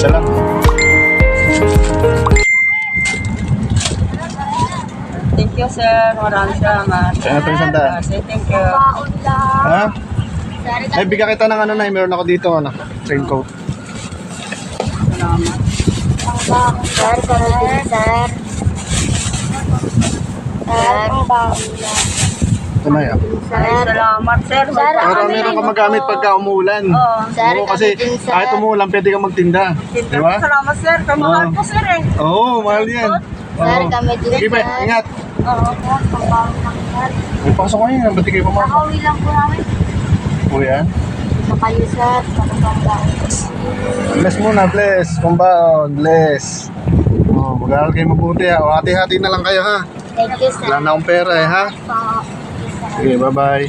Isa lang. Thank you, sir. Maraming salamat. Kaya ito yung 100. Say thank you. Ha? Ay, bigyan kita ng ano na, meron ako dito, ano, raincoat. Salamat. Sir, kami din, sir. Sir, Ito na yan. Ay, salamat, sir. Para meron ka magamit pagka umulan. Oo. Sir, Oo, kasi kami din, sir. kahit umulan, pwede kang magtinda. Di ba? Salamat, sir. Kamahal ko, sir, eh. Oo, mahal yan. Sir, Oo. kami din, Sige, sir. ingat. Oo. May pasok ko yun, ba't di kayo pumasok? Nakauwi lang po namin. Kuya? Sa kayo, sir. Bless muna, bless. Kumbaon, bless. Oh, mag-aaral kayo mabuti ha. O, hati-hati na lang kayo ha. Thank you, sir. Wala na akong pera eh ha. Po. Sige, bye-bye.